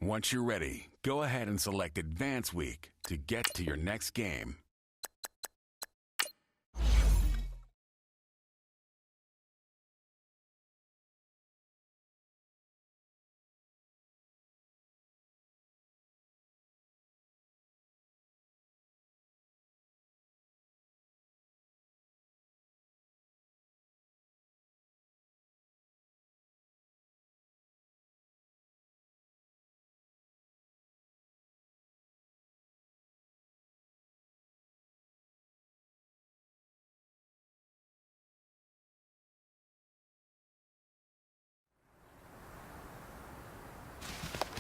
Once you're ready, go ahead and select Advance Week to get to your next game.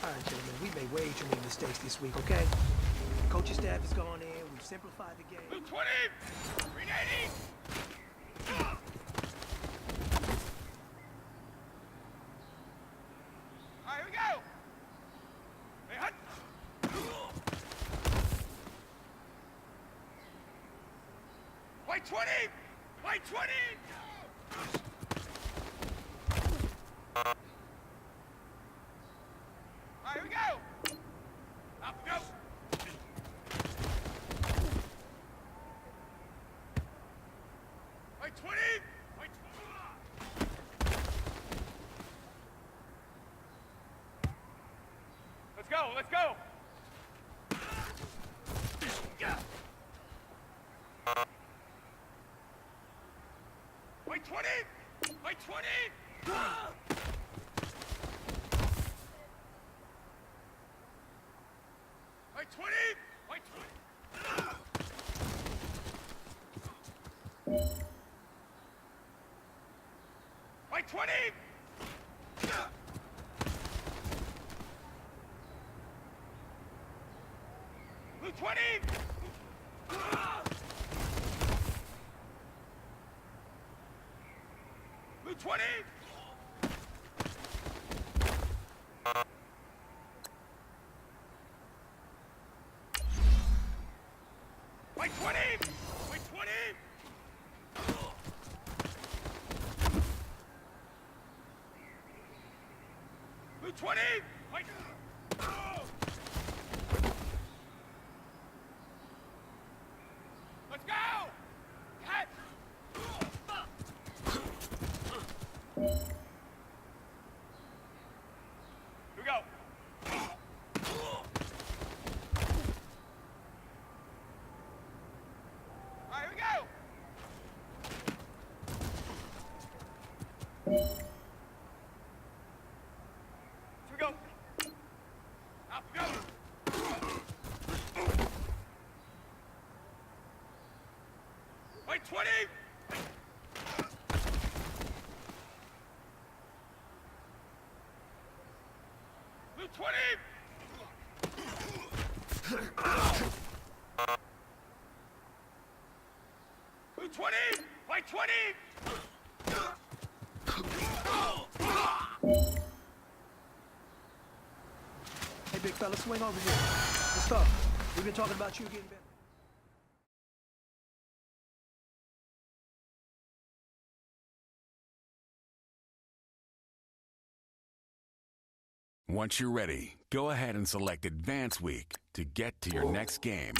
All right, gentlemen, we've made way too many mistakes this week, okay? The coaching staff has gone in, we've simplified the game. Blue 20! 380! All right, here we go! Hey, hut! White 20! White 20! All right, here we go! Up we go! White 20! White 20! Let's go, let's go! White 20! White 20! White 20! White 20! White 20! Blue 20! Blue 20! White 20! White 20! Blue 20! White... Let's go! Catch! Here we go. All right, here we go. Here we go. Up we go. White 20. Blue 20. Blue 20. White 20. Hey, big fella, swing over here. Let's talk. We've been talking about you getting better. Once you're ready, go ahead and select Advance Week to get to your next game.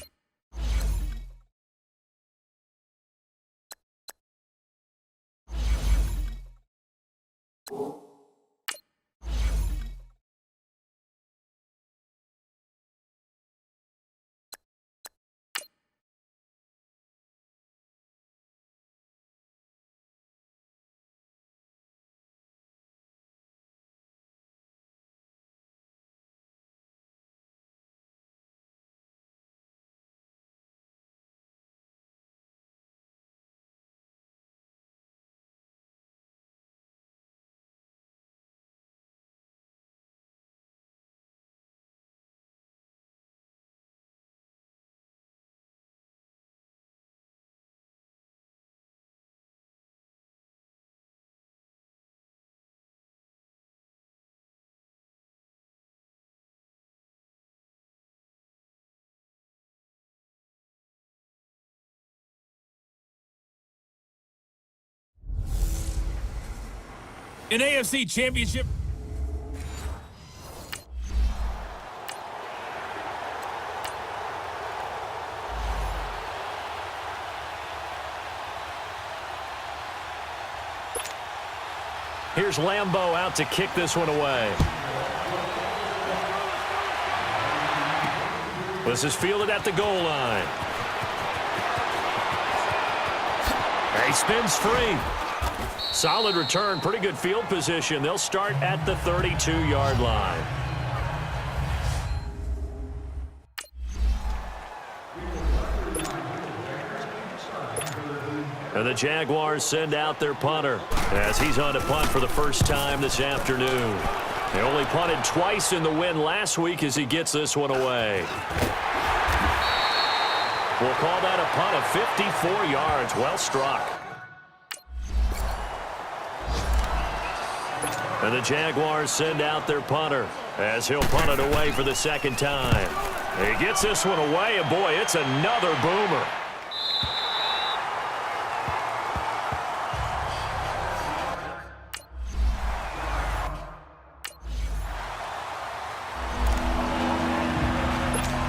An AFC Championship. Here's Lambeau out to kick this one away. This is fielded at the goal line. He spins free. Solid return, pretty good field position. They'll start at the 32-yard line. And the Jaguars send out their punter as he's on to punt for the first time this afternoon. They only punted twice in the win last week as he gets this one away. We'll call that a punt of 54 yards. Well struck. And the Jaguars send out their punter as he'll punt it away for the second time. He gets this one away, and boy, it's another boomer.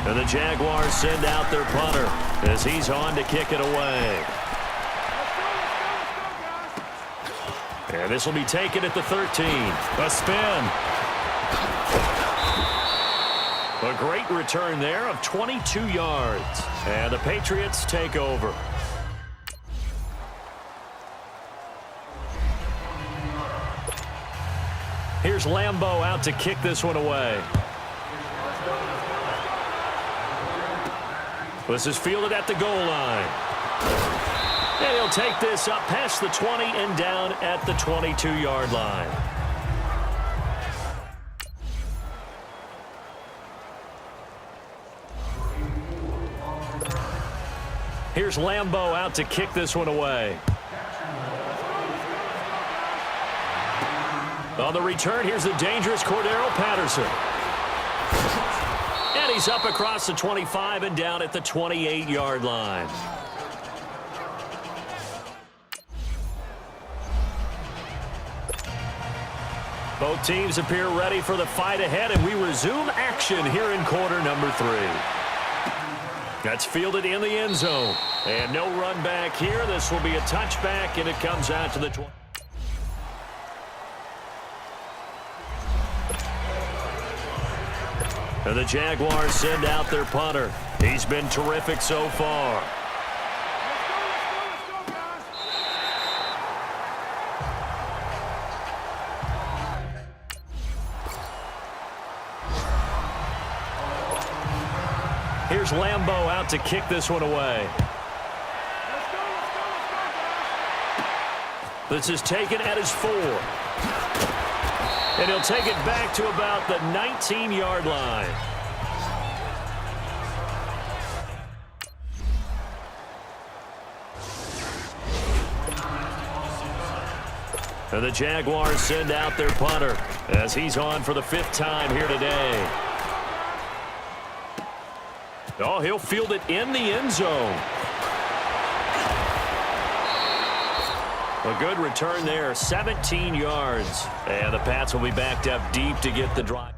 And the Jaguars send out their punter as he's on to kick it away. And this will be taken at the 13. A spin. A great return there of 22 yards. And the Patriots take over. Here's Lambeau out to kick this one away. This is fielded at the goal line. And he'll take this up past the 20 and down at the 22-yard line. Here's Lambeau out to kick this one away. On the return, here's the dangerous Cordero Patterson. And he's up across the 25 and down at the 28-yard line. Both teams appear ready for the fight ahead, and we resume action here in quarter number 3. That's fielded in the end zone. And no run back here. This will be a touchback, and it comes out to the 20. And the Jaguars send out their punter. He's been terrific so far. Here's Lambeau out to kick this one away. This is taken at his 4. And he'll take it back to about the 19-yard line. And the Jaguars send out their punter as he's on for the 5th time here today. Oh, he'll field it in the end zone. A good return there, 17 yards. And the Pats will be backed up deep to get the drive.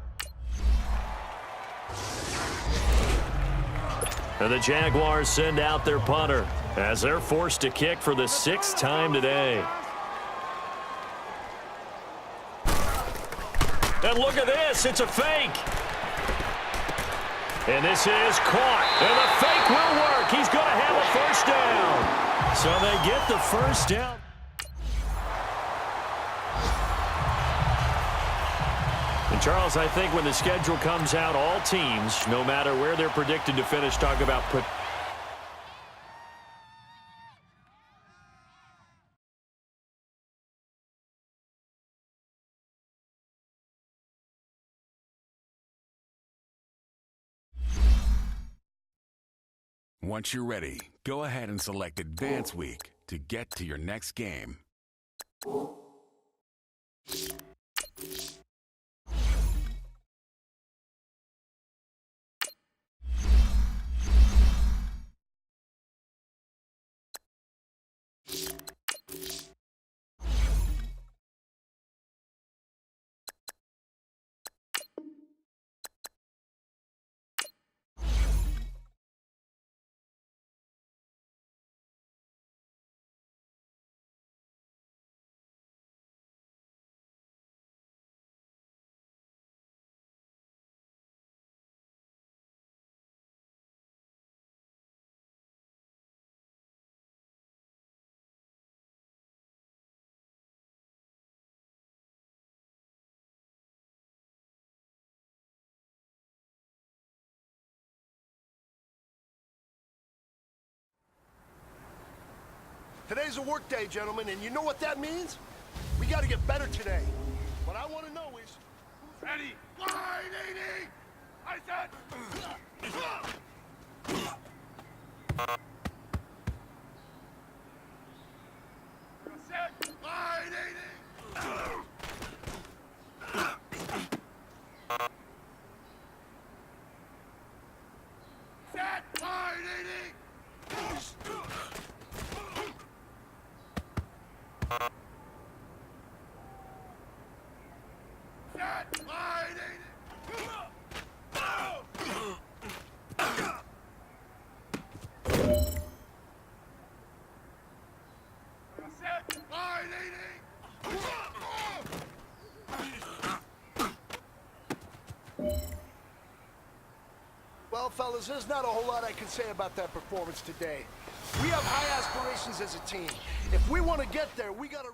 And the Jaguars send out their punter as they're forced to kick for the 6th time today. And look at this, it's a fake. And this is caught. And the fake will work. He's going to have a first down. So they get the first down. And Charles, I think when the schedule comes out, all teams, no matter where they're predicted to finish, talk about put. Once you're ready, go ahead and select Advance Week to get to your next game. Today's a work day, gentlemen, and you know what that means? We got to get better today. What I want to know is... Who's ready? Line 80! I said... Set. Line 80! Set. Line 80! Set. Line 80! Set. Line 80! Well, fellas, there's not a whole lot I can say about that performance today. We have high aspirations as a team. If we want to get there, we got to...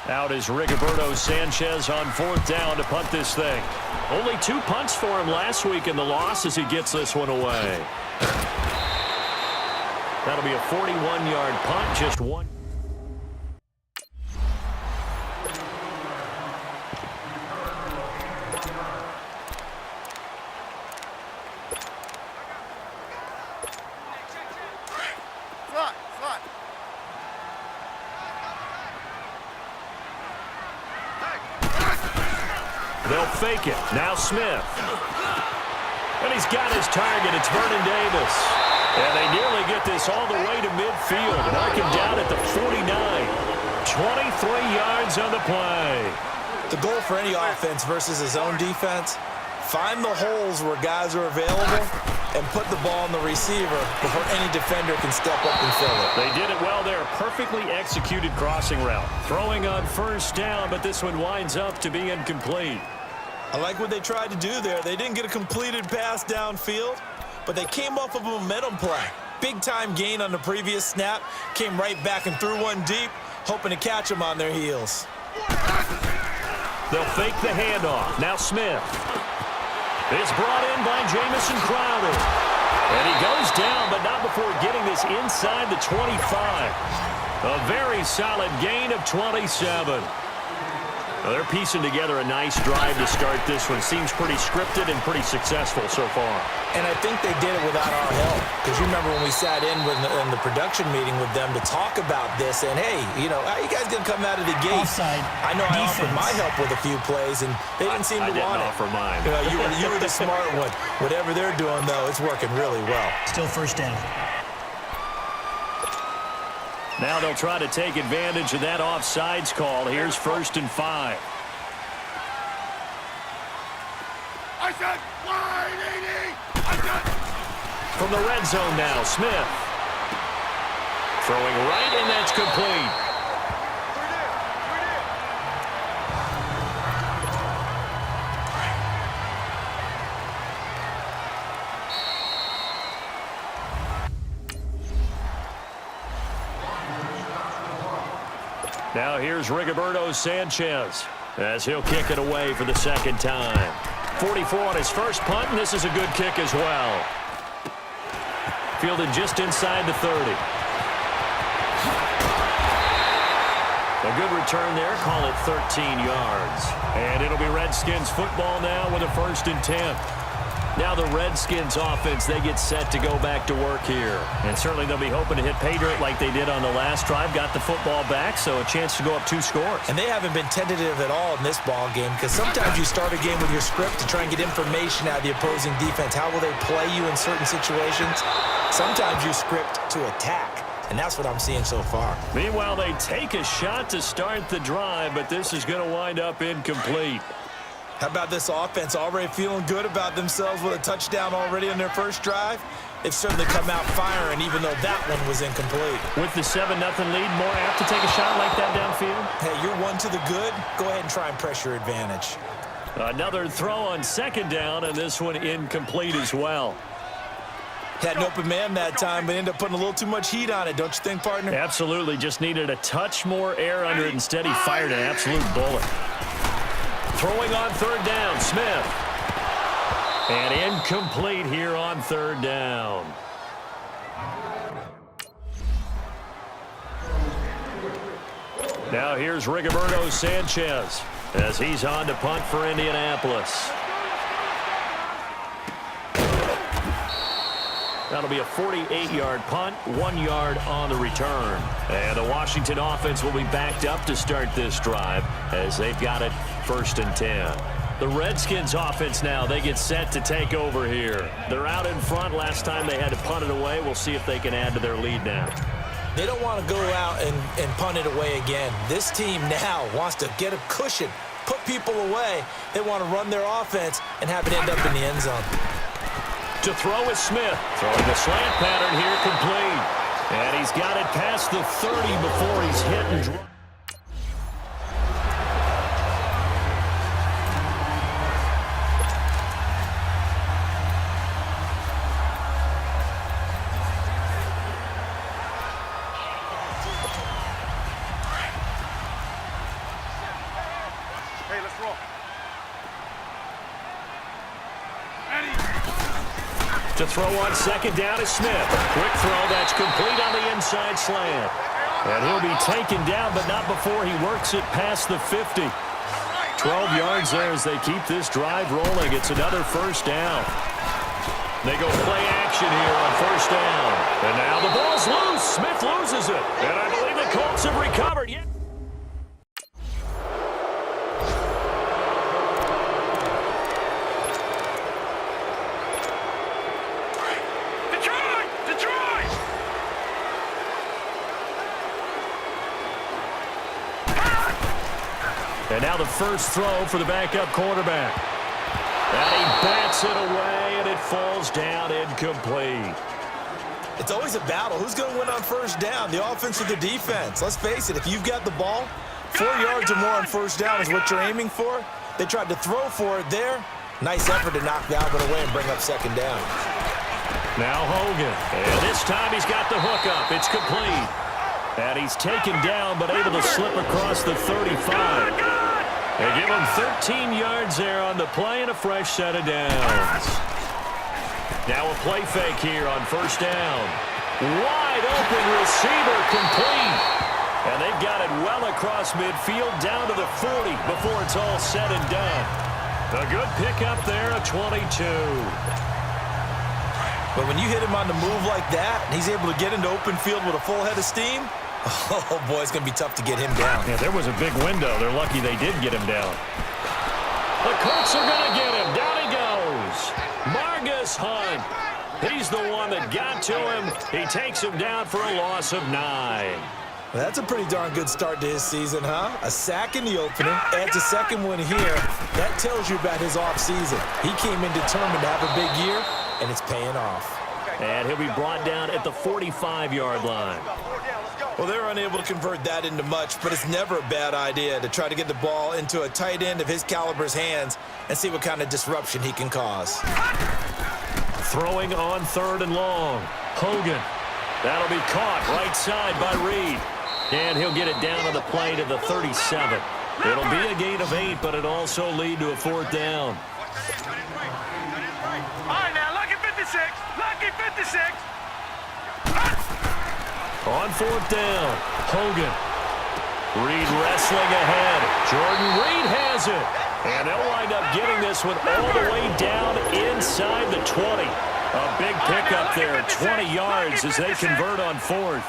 Out is Rigoberto Sanchez on 4th down to punt this thing. Only 2 punts for him last week in the loss as he gets this one away. That'll be a 41-yard punt, just one. They'll fake it. Now Smith. And he's got his target. It's Vernon Davis. And they nearly get this all the way to midfield. Marking down at the 49. 23 yards on the play. The goal for any offense versus his own defense, find the holes where guys are available and put the ball on the receiver before any defender can step up and fill it. They did it well there. Perfectly executed crossing route. Throwing on 1st down, but this one winds up to be incomplete. I like what they tried to do there. They didn't get a completed pass downfield, but they came off of a momentum play. Big-time gain on the previous snap, came right back and threw one deep, hoping to catch them on their heels. They'll fake the handoff. Now Smith. It's brought in by Jamison Crowder. And he goes down, but not before getting this inside the 25. A very solid gain of 27. Well, they're piecing together a nice drive to start this one. Seems pretty scripted and pretty successful so far. And I think they did it without our help. Because you remember when we sat in the production meeting with them to talk about this, and hey, you know, how you guys going to come out of the gate? Offside. I know I Defense. offered my help with a few plays, and they didn't seem to want it. I didn't offer mine. You know, you were the smart one. Whatever they're doing, though, it's working really well. Still 1st down. Now they'll try to take advantage of that offsides call. Here's 1st and 5. I said line 80! I said... From the red zone now, Smith. Throwing right, and that's complete. Now here's Rigoberto Sanchez as he'll kick it away for the 2nd time. 44 on his first punt, and this is a good kick as well. Fielded just inside the 30. A good return there. Call it 13 yards. And it'll be Redskins football now with a 1st and 10. Now the Redskins offense, they get set to go back to work here. And certainly they'll be hoping to hit pay dirt like they did on the last drive. Got the football back, so a chance to go up 2 scores. And they haven't been tentative at all in this ball game, because sometimes you start a game with your script to try and get information out of the opposing defense. How will they play you in certain situations? Sometimes you script to attack. And that's what I'm seeing so far. Meanwhile, they take a shot to start the drive, but this is going to wind up incomplete. How about this offense already feeling good about themselves with a touchdown already on their first drive? They've certainly come out firing, even though that one was incomplete. With the 7-0 lead, more apt to take a shot like that downfield? Hey, you're one to the good. Go ahead and try and press your advantage. Another throw on 2nd down, and this one incomplete as well. Had an open man that time, but ended up putting a little too much heat on it, don't you think, partner? Absolutely. Just needed a touch more air under it. Instead, he fired an absolute bullet. Throwing on 3rd down, Smith. And incomplete here on 3rd down. Now here's Rigoberto Sanchez as he's on to punt for Indianapolis. That'll be a 48-yard punt, 1 yard on the return. And the Washington offense will be backed up to start this drive as they've got it 1st and 10. The Redskins offense now, they get set to take over here. They're out in front. Last time they had to punt it away. We'll see if they can add to their lead now. They don't want to go out and punt it away again. This team now wants to get a cushion, put people away. They want to run their offense and have it end up in the end zone. To throw is Smith. Throwing the slant pattern here, complete. And he's got it past the 30 before he's hit and dropped. Hey, let's roll. To throw on 2nd down is Smith. Quick throw, that's complete on the inside slant. And he'll be taken down, but not before he works it past the 50. 12 yards there as they keep this drive rolling. It's another 1st down. They go play action here on 1st down. And now the ball's loose. Smith loses it. And I believe the Colts have recovered. Yeah. And now the first throw for the backup quarterback. And he bats it away, and it falls down incomplete. It's always a battle. Who's going to win on 1st down, the offense or the defense? Let's face it, if you've got the ball, 4 yards or more on 1st down is what you're aiming for. They tried to throw for it there. Nice effort to knock the Albert away and bring up 2nd down. Now Hogan. And this time he's got the hook up. It's complete. And he's taken down, but able to slip across the 35. They give him 13 yards there on the play and a fresh set of downs. Now a play fake here on 1st down. Wide open receiver, complete. And they've got it well across midfield down to the 40 before it's all said and done. A good pickup there, a 22. But when you hit him on the move like that, and he's able to get into open field with a full head of steam, oh, boy, it's going to be tough to get him down. Yeah, there was a big window. They're lucky they did get him down. The Colts are going to get him. Down he goes. Margus Hunt. He's the one that got to him. He takes him down for a loss of 9. Well, that's a pretty darn good start to his season, huh? A sack in the opener, adds a 2nd one here. That tells you about his offseason. He came in determined to have a big year, and it's paying off. And he'll be brought down at the 45-yard line. Well, they're unable to convert that into much, but it's never a bad idea to try to get the ball into a tight end of his caliber's hands and see what kind of disruption he can cause. Throwing on 3rd and long. Hogan. That'll be caught right side by Reed. And he'll get it down on the play to the 37. It'll be a gain of 8, but it'll also lead to a 4th down. All right, now, lucky 56. Lucky 56. On 4th down, Hogan. Reed wrestling ahead. Jordan Reed has it. And they'll wind up getting this one all the way down inside the 20. A big pickup there, 20 yards as they convert on fourth.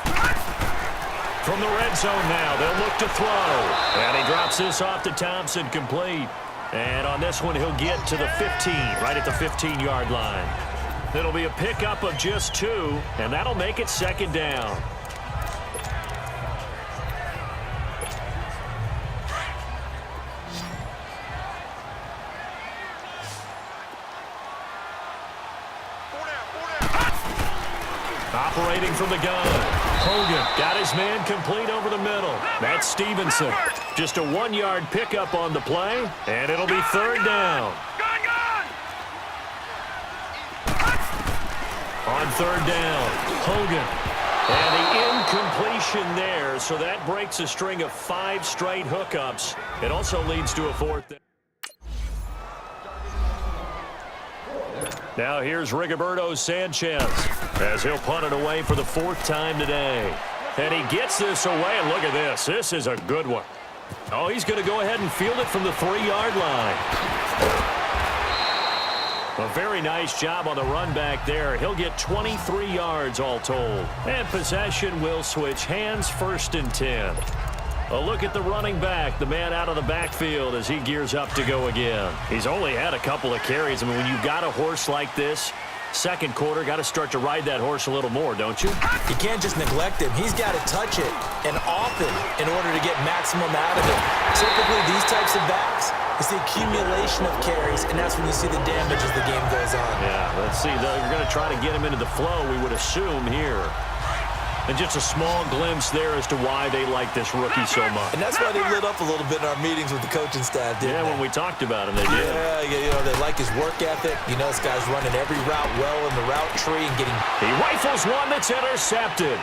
From the red zone now, they'll look to throw. And he drops this off to Thompson, complete. And on this one, he'll get to the 15, right at the 15-yard line. It'll be a pickup of just 2, and that'll make it second down. Operating from the gun. Hogan got his man complete over the middle. That's Stevenson. Just a 1-yard pickup on the play, and it'll be third down. On third down, Hogan. And the incompletion there, so that breaks a string of 5 straight hookups. It also leads to a fourth down. Now here's Rigoberto Sanchez as he'll punt it away for the 4th time today. And he gets this away, and look at this. This is a good one. Oh, he's going to go ahead and field it from the 3-yard line. A very nice job on the run back there. He'll get 23 yards all told. And possession will switch hands, 1st and 10. A look at the running back, the man out of the backfield as he gears up to go again. He's only had a couple of carries. I mean, when you've got a horse like this, second quarter, got to start to ride that horse a little more, don't you? You can't just neglect him. He's got to touch it, and often, in order to get maximum out of it. Typically, these types of backs, it's the accumulation of carries, and that's when you see the damage as the game goes on. Yeah, let's see. They're going to try to get him into the flow, we would assume, here. And just a small glimpse there as to why they like this rookie so much. And that's why they lit up a little bit in our meetings with the coaching staff, didn't they? When we talked about him, they did. Yeah, you know, they like his work ethic. You know, this guy's running every route well in the route tree and getting... He rifles one that's intercepted.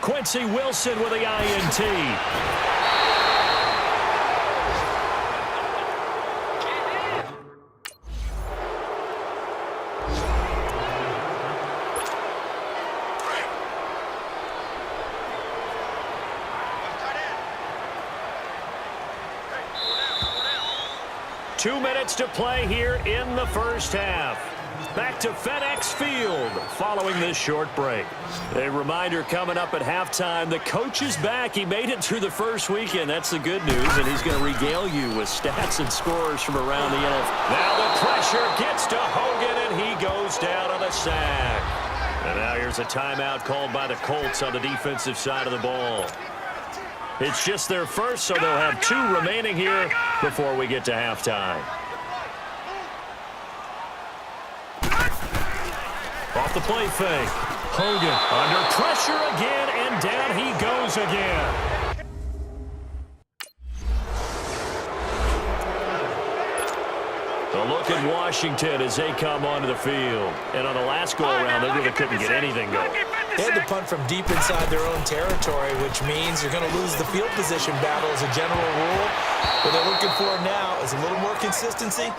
Quincy Wilson with the INT. 2 minutes to play here in the first half. Back to FedEx Field following this short break. A reminder coming up at halftime, the coach is back. He made it through the first weekend. That's the good news, and he's going to regale you with stats and scores from around the NFL. Now the pressure gets to Hogan, and he goes down on a sack. And now here's a timeout called by the Colts on the defensive side of the ball. It's just their first, so they'll have 2 remaining here before we get to halftime. Off the play fake. Hogan under pressure again, and down he goes again. A look at Washington as they come onto the field. And on the last go-around, they really couldn't get anything going. They had to punt from deep inside their own territory, which means you're going to lose the field position battle as a general rule. What they're looking for now is a little more consistency,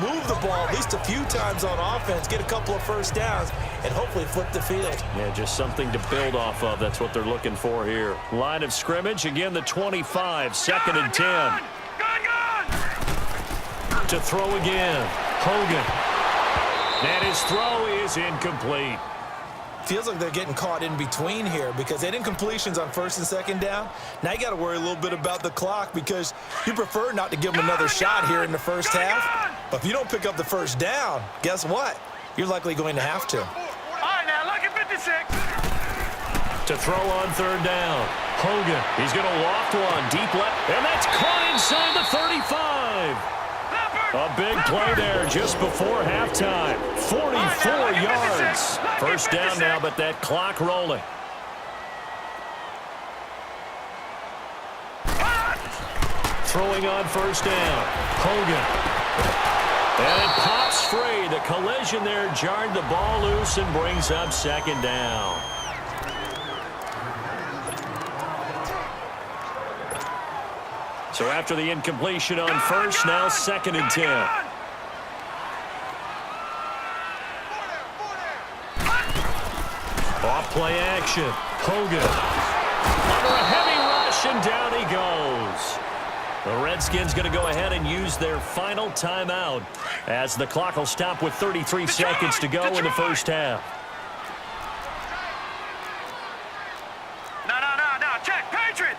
move the ball at least a few times on offense, get a couple of first downs, and hopefully flip the field. Yeah, just something to build off of. That's what they're looking for here. Line of scrimmage, again the 25, 2nd and 10. To throw again, Hogan. And his throw is incomplete. Feels like they're getting caught in between here because they didn't completions on 1st and 2nd down. Now you got to worry a little bit about the clock because you prefer not to give them another shot here in the first half. But if you don't pick up the first down, guess what? You're likely going to have to. All right, now look at 56. To throw on 3rd down, Hogan. He's going to loft one deep left, and that's caught inside the 35. A big play there just before halftime. 44 yards. First down now, but that clock rolling. Throwing on 1st down. Hogan. And it pops free. The collision there jarred the ball loose and brings up 2nd down. So after the incompletion on 1st, now 2nd and 10. Off play action. Hogan. Under a heavy rush, catch, and down he goes. The Redskins going to go ahead and use their final timeout as the clock will stop with 33 seconds to go in the first half. No. Check. Patriot.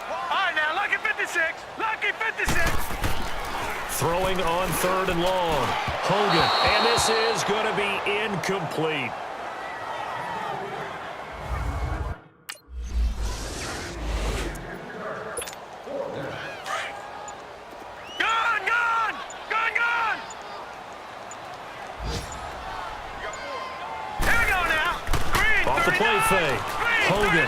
All right, now, lucky 56. Lucky 56. Throwing on 3rd and long. Hogan. And this is going to be incomplete. Off the play fake. Hogan.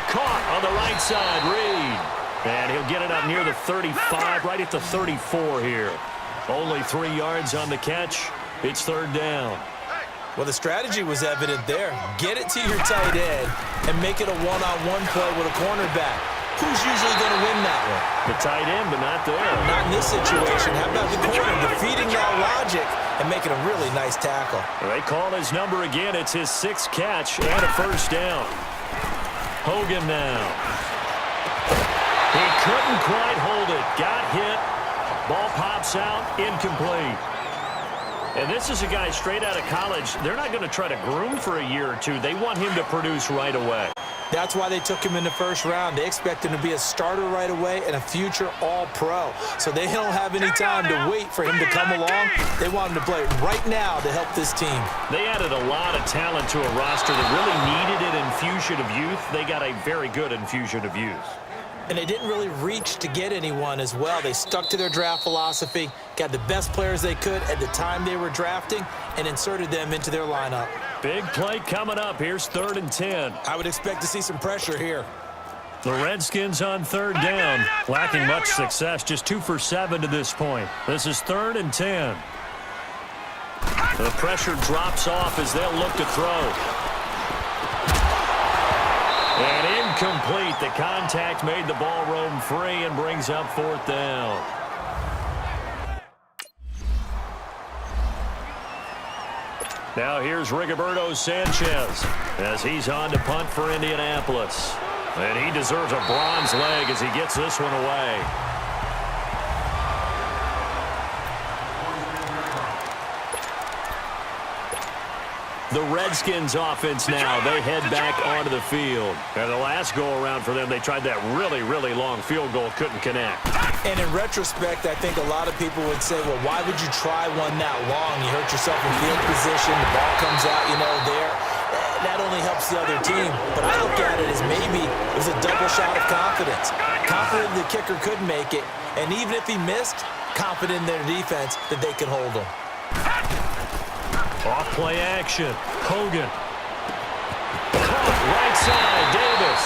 Caught on the right side. Reed. And he'll get it up near the 35, right at the 34 here. Only 3 yards on the catch. It's 3rd down. Well, the strategy was evident there. Get it to your tight end and make it a one-on-one play with a cornerback. Who's usually going to win that one? The tight end, but not there. Not in this situation. How about the corner defeating that logic and making a really nice tackle? They call his number again. It's his 6th catch and a 1st down. Hogan now. He couldn't quite hold it. Got hit. Ball pops out. Incomplete. And this is a guy straight out of college. They're not going to try to groom for a year or two. They want him to produce right away. That's why they took him in the 1st round. They expect him to be a starter right away and a future all-pro. So they don't have any time to wait for him to come along. They want him to play right now to help this team. They added a lot of talent to a roster that really needed an infusion of youth. They got a very good infusion of youth. And they didn't really reach to get anyone as well. They stuck to their draft philosophy, got the best players they could at the time they were drafting, and inserted them into their lineup. Big play coming up. Here's 3rd and 10. I would expect to see some pressure here. The Redskins on 3rd down, lacking much success, just 2 for 7 to this point. This is 3rd and 10. The pressure drops off as they'll look to throw. And incomplete. The contact made the ball roam free and brings up 4th down. Now here's Rigoberto Sanchez as he's on to punt for Indianapolis. And he deserves a bronze leg as he gets this one away. The Redskins offense now, they head back onto the field. And the last go-around for them, they tried that really, really long field goal, couldn't connect. And in retrospect, I think a lot of people would say, well, why would you try one that long? You hurt yourself in field position, the ball comes out, there. That only helps the other team. But I look at it as maybe it was a double shot of confidence. Confident the kicker could make it, and even if he missed, confident in their defense that they could hold him. Off play action. Hogan. Caught right side. Davis.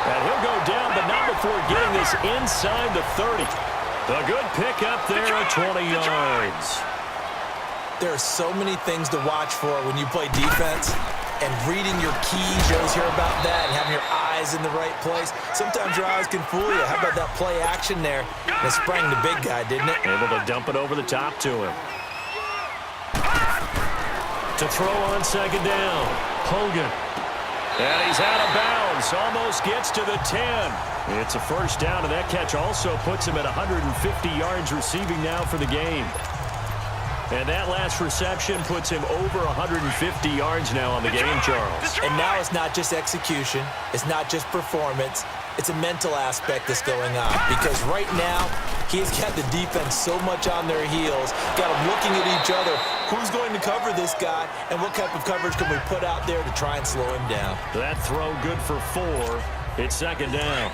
And he'll go down, but not before getting this inside the 30. A good pick up there at 20 yards. There are so many things to watch for when you play defense, and reading your keys, you always hear about that, and having your eyes in the right place. Sometimes your eyes can fool you. How about that play action there? It sprang the big guy, didn't it? Able to dump it over the top to him. To throw on 2nd down. Hogan. And he's out of bounds. Almost gets to the 10. It's a 1st down, and that catch also puts him at 150 yards receiving now for the game. And that last reception puts him over 150 yards now on the game, Charles. And now it's not just execution. It's not just performance. It's a mental aspect that's going on. Because right now, he's got the defense so much on their heels, got them looking at each other. Who's going to cover this guy, and what type of coverage can we put out there to try and slow him down? That throw good for 4. It's 2nd down.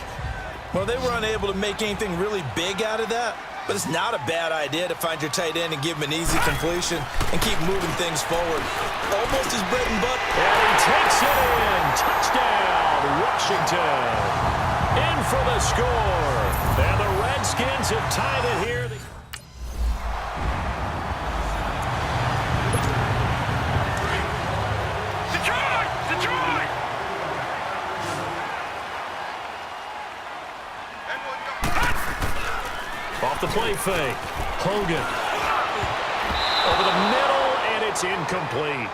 Well, they were unable to make anything really big out of that, but it's not a bad idea to find your tight end and give him an easy completion and keep moving things forward. Almost his bread and butter. And he takes it in. Touchdown, Washington. In for the score. And the Redskins have tied it here. Detroit! Off the play fake. Hogan. Over the middle, and it's incomplete.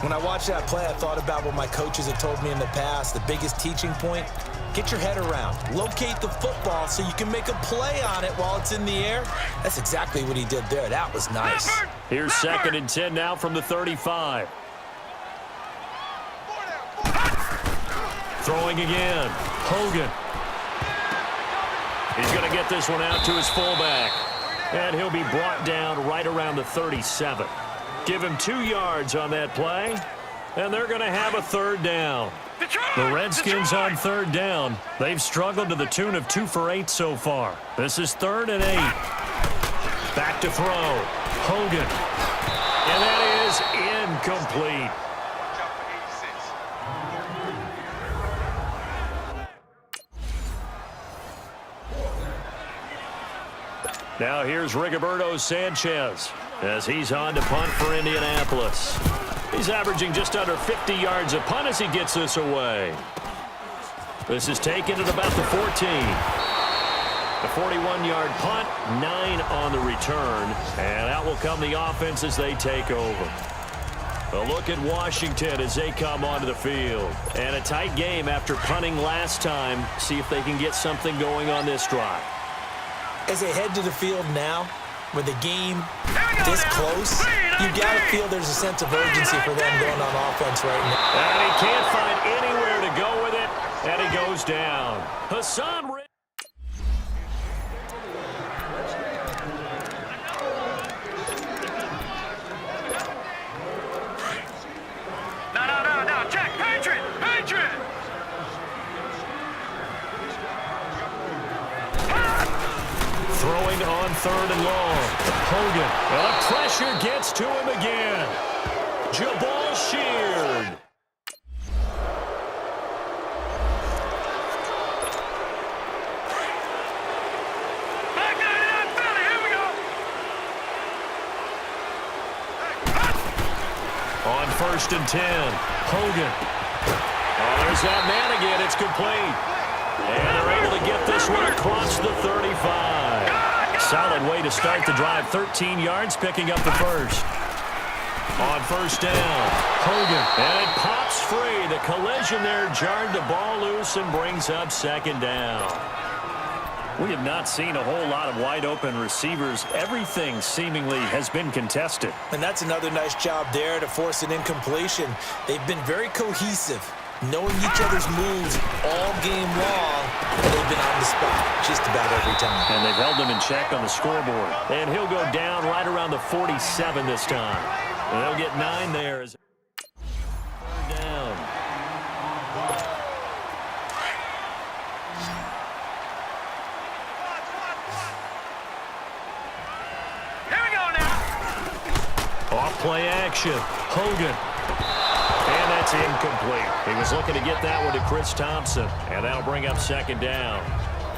When I watched that play, I thought about what my coaches had told me in the past. The biggest teaching point, get your head around. Locate the football so you can make a play on it while it's in the air. That's exactly what he did there. That was nice. Here's 2nd and 10 now from the 35. Throwing again. Hogan. He's going to get this one out to his fullback. And he'll be brought down right around the 37. Give him 2 yards on that play. And they're going to have a 3rd down. The Redskins on 3rd down. They've struggled to the tune of 2 for 8 so far. This is 3rd and 8. Back to throw. Hogan. And that is incomplete. Now here's Rigoberto Sanchez as he's on to punt for Indianapolis. He's averaging just under 50 yards a punt as he gets this away. This is taken at about the 14. The 41-yard punt, 9 on the return, and out will come the offense as they take over. A look at Washington as they come onto the field. And a tight game after punting last time. See if they can get something going on this drive. As they head to the field now, with the game this close, you got to feel there's a sense of urgency for them going on offense right now. And he can't find anywhere to go with it, and he goes down. Hassan Ridley. No, check, Patriot! Throwing on 3rd and long. Hogan. And the pressure gets to him again. Jabal Sheard. Back down to that Philly. Here we go. On 1st and 10. Hogan. Oh, there's that man again. It's complete. And they're able to get this one across the 35. Solid way to start the drive. 13 yards, picking up the first. On 1st down, Hogan. And it pops free. The collision there jarred the ball loose and brings up 2nd down. We have not seen a whole lot of wide-open receivers. Everything seemingly has been contested. And that's another nice job there to force an incompletion. They've been very cohesive, knowing each other's moves all game long, and they've been on the spot just about every time. And they've held them in check on the scoreboard. And he'll go down right around the 47 this time. And they'll get 9 there. As down. Here we go now. Off play action. Hogan. And that's incomplete. He was looking to get that one to Chris Thompson. And that'll bring up 2nd down.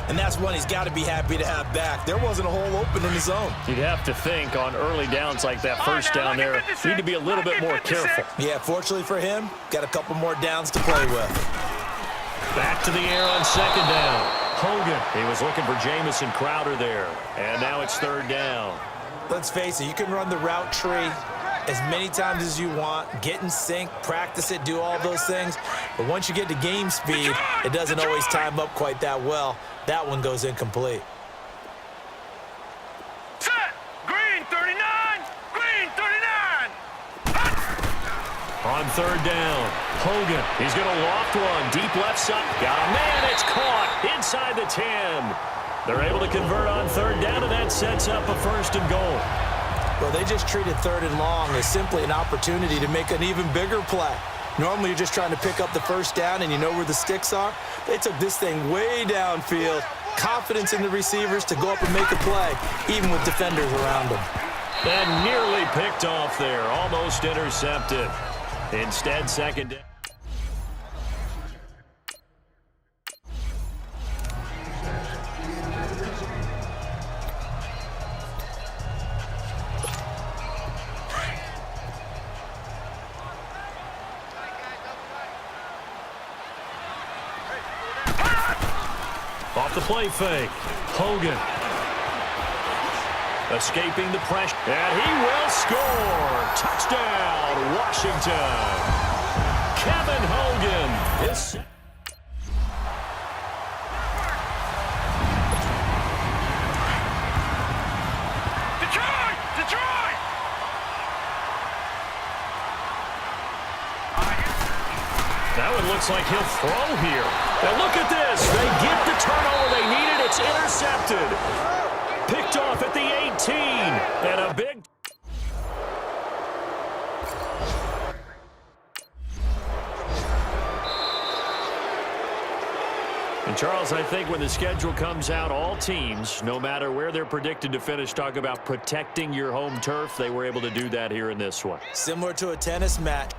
And that's one he's got to be happy to have back. There wasn't a hole open in the zone. You'd have to think on early downs like that first down there, you need to be a little bit more careful. Yeah, fortunately for him, got a couple more downs to play with. Back to the air on 2nd down. Hogan. He was looking for Jamison Crowder there. And now it's 3rd down. Let's face it, you can run the route tree as many times as you want, get in sync, practice it, do all those things. But once you get to game speed, it doesn't always time up quite that well. That one goes incomplete. Set! Green 39! Green 39! On 3rd down, Hogan. He's going to loft one. Deep left side. Got a man. It's caught inside the 10. They're able to convert on 3rd down, and that sets up a 1st and goal. Well, they just treated 3rd and long as simply an opportunity to make an even bigger play. Normally, you're just trying to pick up the 1st down and you know where the sticks are. They took this thing way downfield. Confidence in the receivers to go up and make a play, even with defenders around them. And nearly picked off there. Almost intercepted. Instead, 2nd down. Off the play fake. Hogan. Escaping the pressure. And he will score. Touchdown, Washington. Kevin Hogan is... That one looks like he'll throw here. And look at this. They get the turnover they needed. It's intercepted. Picked off at the 18. And a big... And Charles, I think when the schedule comes out, all teams, no matter where they're predicted to finish, talk about protecting your home turf. They were able to do that here in this one. Similar to a tennis match.